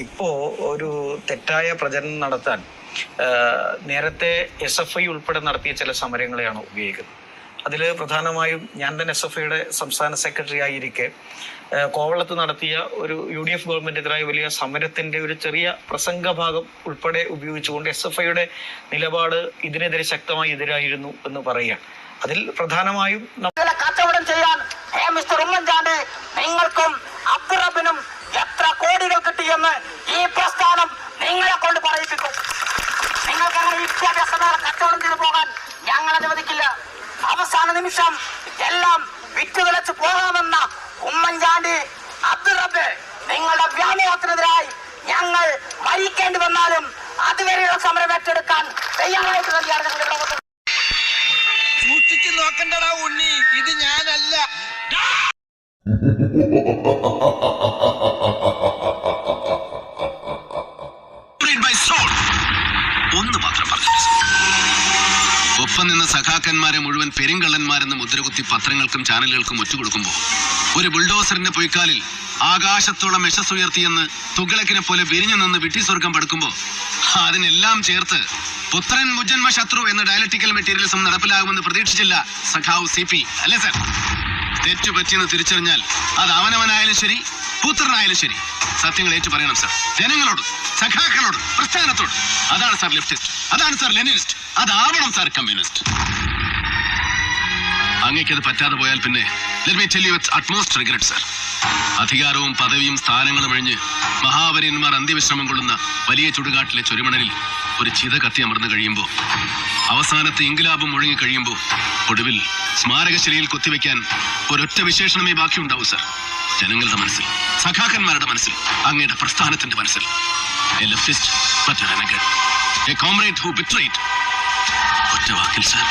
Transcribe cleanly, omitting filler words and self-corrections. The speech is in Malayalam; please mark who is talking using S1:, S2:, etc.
S1: ഇപ്പോ ഒരു തെറ്റായ പ്രചരണം നടത്താൻ നേരത്തെ SFI ഉൾപ്പെടെ നടത്തിയ ചില സമരങ്ങളെയാണ് ഉപയോഗിക്കുന്നത്. അതിൽ പ്രധാനമായും ഞാൻ തന്നെ SFIയുടെ സംസ്ഥാന സെക്രട്ടറി ആയിരിക്കെ കോവളത്ത് നടത്തിയ ഒരു UDF ഗവൺമെന്റിനെതിരായ വലിയ സമരത്തിന്റെ ഒരു ചെറിയ പ്രസംഗഭാഗം ഉൾപ്പെടെ ഉപയോഗിച്ചുകൊണ്ട് SFIയുടെ നിലപാട് ഇതിനെതിരെ ശക്തമായി എതിരായിരുന്നു എന്ന് പറയുക. അതിൽ പ്രധാനമായും
S2: കച്ചവടം ചെയ്യാൻ മിസ്റ്റർ ഉമ്മൻചാണ്ടി നിങ്ങൾക്കും അബ്ദുറബിനും എത്ര കോടികൾ കിട്ടിയെന്ന് ഈ പ്രസ്ഥാനം നിങ്ങളെ കൊണ്ട് പറയിപ്പിക്കും. നിങ്ങൾക്ക് അങ്ങനെ വിദ്യാഭ്യാസ കച്ചവടം ചെയ്തു പോകാൻ ഞങ്ങൾ അനുവദിക്കില്ല. അവസാന നിമിഷം എല്ലാം വിറ്റുവിലച്ച് പോകാമെന്ന ഉമ്മൻചാണ്ടി അബ്ദുറബ് നിങ്ങളുടെ വ്യാമോഹത്തിനെതിരായി ഞങ്ങൾ മരിക്കേണ്ടി വന്നാലും അതുവരെയുള്ള സമരം ഏറ്റെടുക്കാൻ തയ്യാറായിട്ട് തന്നെയാണ് ഞങ്ങൾ.
S3: സൂക്ഷിച്ചു നോക്കണ്ടടാ ഉണ്ണി, ഇത് ഞാനല്ല.
S4: ഒന്ന് മാത്രം പറഞ്ഞു, ഒപ്പം നിന്ന് സഖാക്കന്മാരെ മുഴുവൻ പെരുങ്കള്ളന്മാരെന്ന് മുദ്രകുത്തി പത്രങ്ങൾക്കും ചാനലുകൾക്കും ഒറ്റുകൊടുക്കുമ്പോൾ ഒരു ബുൾഡോസറിന്റെ പൊയ്ക്കാലിൽ ആകാശത്തോളം യശസ്സുയർത്തിയെന്ന് തുഗ്ലക്കിനെ പോലെ വിരിഞ്ഞു നിന്ന് വിട്ടിസ്വർഗം പടുക്കുമ്പോൾ അതിനെല്ലാം ചേർത്ത് പുത്രൻ മുജന്മ ശത്രു എന്ന ഡയലക്ടിക്കൽ മെറ്റീരിയലിസം നടപ്പിലാകുമെന്ന് പ്രതീക്ഷിച്ചില്ല സഖാവ് CP, അല്ലേ സർ? തെറ്റുപറ്റിയെന്ന് തിരിച്ചറിഞ്ഞാൽ അത് അവനവനായാലും ശരി, പുത്രനായാലും ശരി, സത്യങ്ങൾ ഏറ്റു പറയണം സർ. ജനങ്ങളോട്, സഖാക്കളോട്, പ്രസ്ഥാനത്തോട്. അതാണ് സാർ ലെഫ്റ്റിസ്റ്റ്, അതാണ് സാർ ലെനിനിസ്റ്റ്, അതാവണം സാർ കമ്മ്യൂണിസ്റ്റ്. അങ്ങേക്കത് പറ്റാതെ പോയാൽ പിന്നെ let me tell you with utmost regret sir, അധികാരവും പദവിയും സ്ഥാനങ്ങളും ഒഴിഞ്ഞ് മഹാവര്യന്മാർ അന്ത്യവിശ്രമം കൊള്ളുന്ന വലിയ ചുടുകാട്ടിലെ ചൊരിമണലിൽ ഒരു ചിത കത്തി അമർന്നു കഴിയുമ്പോൾ, അവസാനത്തെ ഇൻകിലാബും മുഴങ്ങി കഴിയുമ്പോൾ, ഒടുവിൽ സ്മാരകശിലയിൽ കൊത്തിവെക്കാൻ ഒരൊറ്റ വിശേഷണമേ ബാക്കിയുണ്ടാവൂ സർ. ജനങ്ങളുടെ മനസ്സിൽ, സഖാക്കന്മാരുടെ മനസ്സിൽ, അങ്ങയുടെ പ്രസ്ഥാനത്തിന്റെ മനസ്സിൽ. A leftist, but a renegade. A comrade who betrayed. ഒറ്റ വാക്കിൽ സർ,